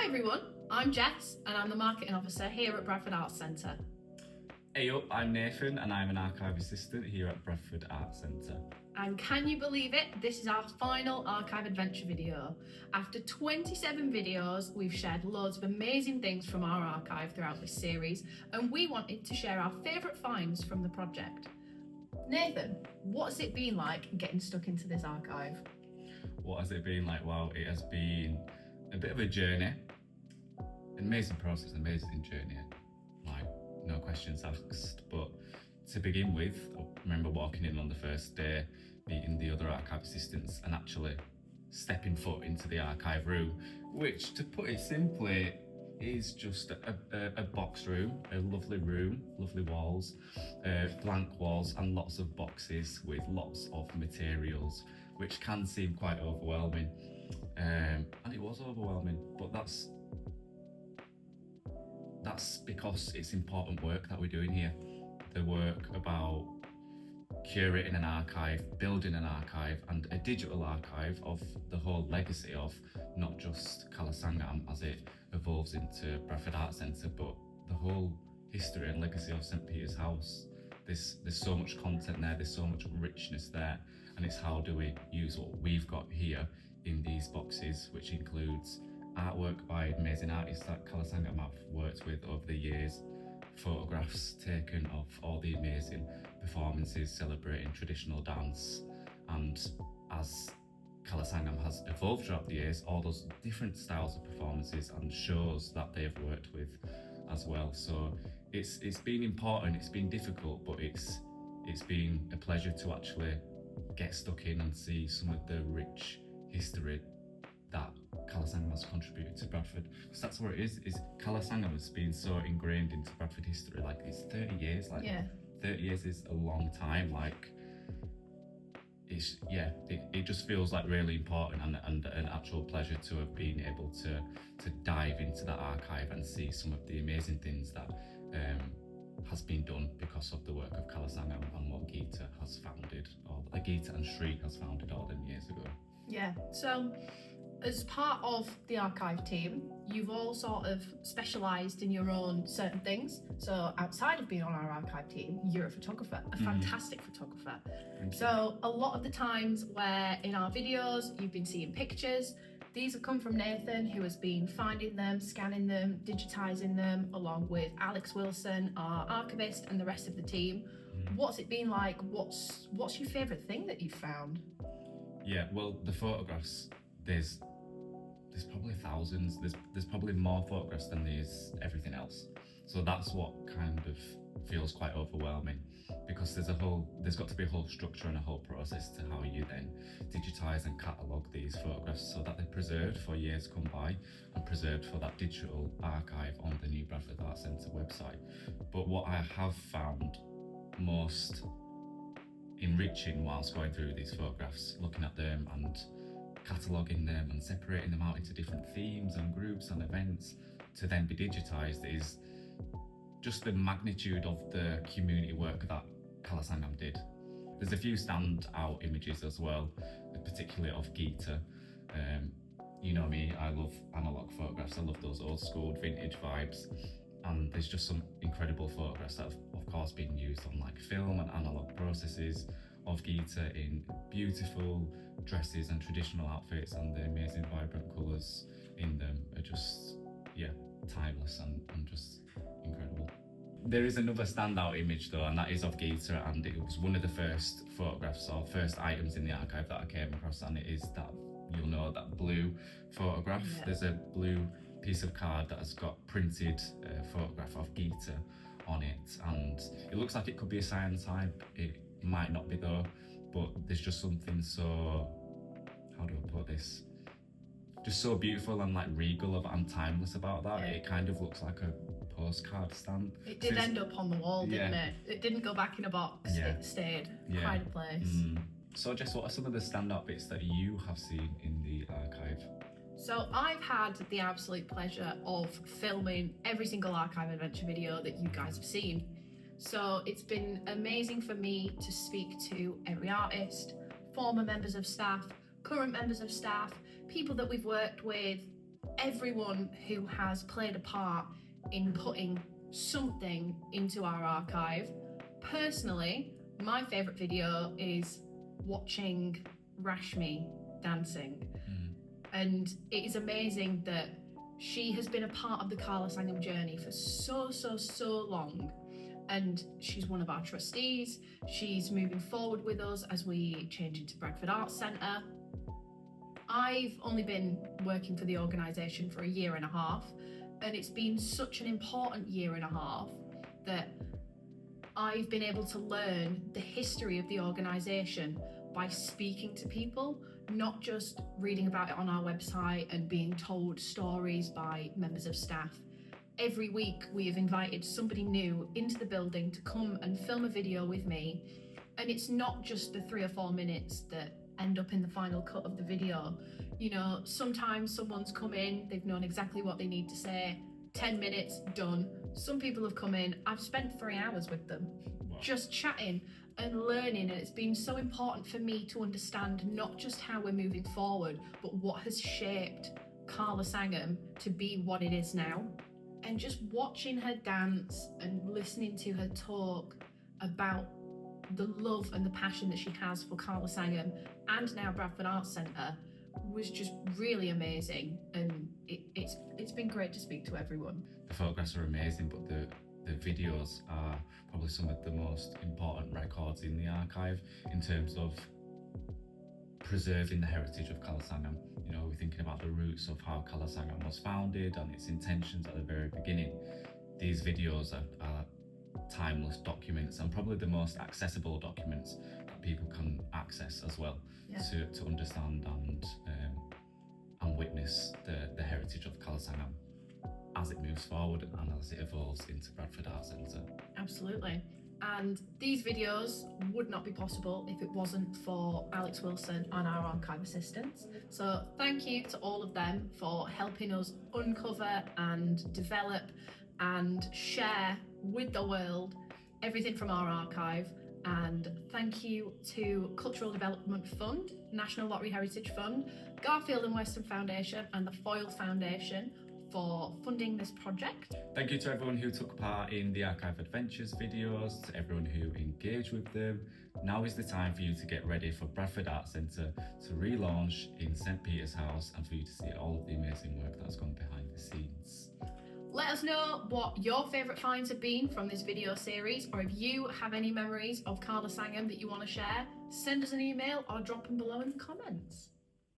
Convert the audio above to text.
Hi everyone, I'm Jess and I'm the Marketing Officer here at Bradford Arts Centre. Hey up, I'm Nathan and I'm an archive assistant here at Bradford Arts Centre. And can you believe it? This is our final archive adventure video. After 27 videos, we've shared loads of amazing things from our archive throughout this series, and we wanted to share our favourite finds from the project. Nathan, what's it been like getting stuck into this archive? What has it been like? Wow, it has been a bit of a journey. An amazing process, an amazing journey. Like, no questions asked. But to begin with, I remember walking in on the first day, meeting the other archive assistants and actually stepping foot into the archive room, which, to put it simply, is just a box room, lovely walls, blank walls and lots of boxes with lots of materials, which can seem quite overwhelming. And it was overwhelming, but that's because it's important work that we're doing here. The work about curating an archive, building an archive and a digital archive of the whole legacy of not just Kalasangam as it evolves into Bradford Arts Centre, but the whole history and legacy of St Peter's House. There's so much content there, there's so much richness there, and it's how do we use what we've got here in these boxes, which includes artwork by amazing artists that Kalasangam have worked with over the years, photographs taken of all the amazing performances celebrating traditional dance, and as Kalasangam has evolved throughout the years, all those different styles of performances and shows that they've worked with as well. So it's been important, it's been difficult, but it's been a pleasure to actually get stuck in and see some of the rich history that Kalasangam has contributed to Bradford, because that's what it is Kalasangam has been so ingrained into Bradford history. Like, it's 30 years, 30 years is a long time. Like, it just feels like really important and an actual pleasure to have been able to dive into that archive and see some of the amazing things that has been done because of the work of Kalasangam and what Gita has founded, or Gita and Shri has founded all them years ago. Yeah, so as part of the archive team, you've all sort of specialised in your own certain things. So outside of being on our archive team, you're a photographer, a fantastic photographer. So a lot of the times where in our videos you've been seeing pictures, these have come from Nathan, who has been finding them, scanning them, digitising them, along with Alex Wilson, our archivist, and the rest of the team. What's it been like? What's your favourite thing that you've found? Yeah, well, the photographs, there's probably thousands. There's probably more photographs than there's everything else. So that's what kind of feels quite overwhelming, because there's got to be a whole structure and a whole process to how you then digitise and catalogue these photographs so that they're preserved for years come by and preserved for that digital archive on the new Bradford Arts Centre website. But what I have found most enriching whilst going through these photographs, looking at them and cataloguing them and separating them out into different themes and groups and events to then be digitised, is just the magnitude of the community work that Kalasangam did. There's a few standout images as well, particularly of Gita. You know me, I love analogue photographs, I love those old school vintage vibes, and there's just some incredible photographs that have of course been used on like film and analogue processes of Gita in beautiful dresses and traditional outfits, and the amazing vibrant colours in them are just timeless and just incredible. There is another standout image though, and that is of Gita, and it was one of the first photographs or first items in the archive that I came across, and it is that, you'll know, that blue photograph. There's a blue piece of card that has got printed a photograph of Gita on it, and it looks like it could be a cyanotype. It might not be though, but there's just something so, how do I put this, just so beautiful and like regal and timeless about that. It kind of looks like a postcard stamp. It did end up on the wall, didn't it? It didn't go back in a box, it stayed quite a place. So Jess, what are some of the standout bits that you have seen in the archive? So I've had the absolute pleasure of filming every single archive adventure video that you guys have seen. So it's been amazing for me to speak to every artist, former members of staff, current members of staff, people that we've worked with, everyone who has played a part in putting something into our archive. Personally, my favourite video is watching Rashmi dancing. And it is amazing that she has been a part of the Carla Sangam journey for so long. And she's one of our trustees. She's moving forward with us as we change into Bradford Arts Centre. I've only been working for the organisation for a year and a half, and it's been such an important year and a half that I've been able to learn the history of the organisation by speaking to people, not just reading about it on our website and being told stories by members of staff. Every week we have invited somebody new into the building to come and film a video with me, and it's not just the 3 or 4 minutes that end up in the final cut of the video. You know, sometimes someone's come in, they've known exactly what they need to say, 10 minutes, done. Some people have come in, I've spent 3 hours with them, just chatting and learning, and it's been so important for me to understand not just how we're moving forward, but what has shaped Carla Sangam to be what it is now. And just watching her dance and listening to her talk about the love and the passion that she has for Carla Sangam and now Bradford Arts Centre was just really amazing, and it's been great to speak to everyone. The photographs are amazing, but the videos are probably some of the most important records in the archive in terms of preserving the heritage of Carla Sangam. You know, we're thinking about the roots of how Carla Sangam was founded and its intentions at the very beginning. These videos are timeless documents, and probably the most accessible documents that people can access as well, to understand and witness the heritage of Carla Sangam as it moves forward and as it evolves into Bradford Arts Centre. Absolutely. And these videos would not be possible if it wasn't for Alex Wilson and our archive assistants. So thank you to all of them for helping us uncover and develop and share with the world everything from our archive. And thank you to Cultural Development Fund, National Lottery Heritage Fund, Garfield and Weston Foundation and the Foyle Foundation for funding this project. Thank you to everyone who took part in the Archive Adventures videos, to everyone who engaged with them. Now is the time for you to get ready for Bradford Arts Centre to relaunch in St Peter's House and for you to see all of the amazing work that's gone behind the scenes. Let us know what your favourite finds have been from this video series, or if you have any memories of Carla Sangam that you want to share, send us an email or drop them below in the comments.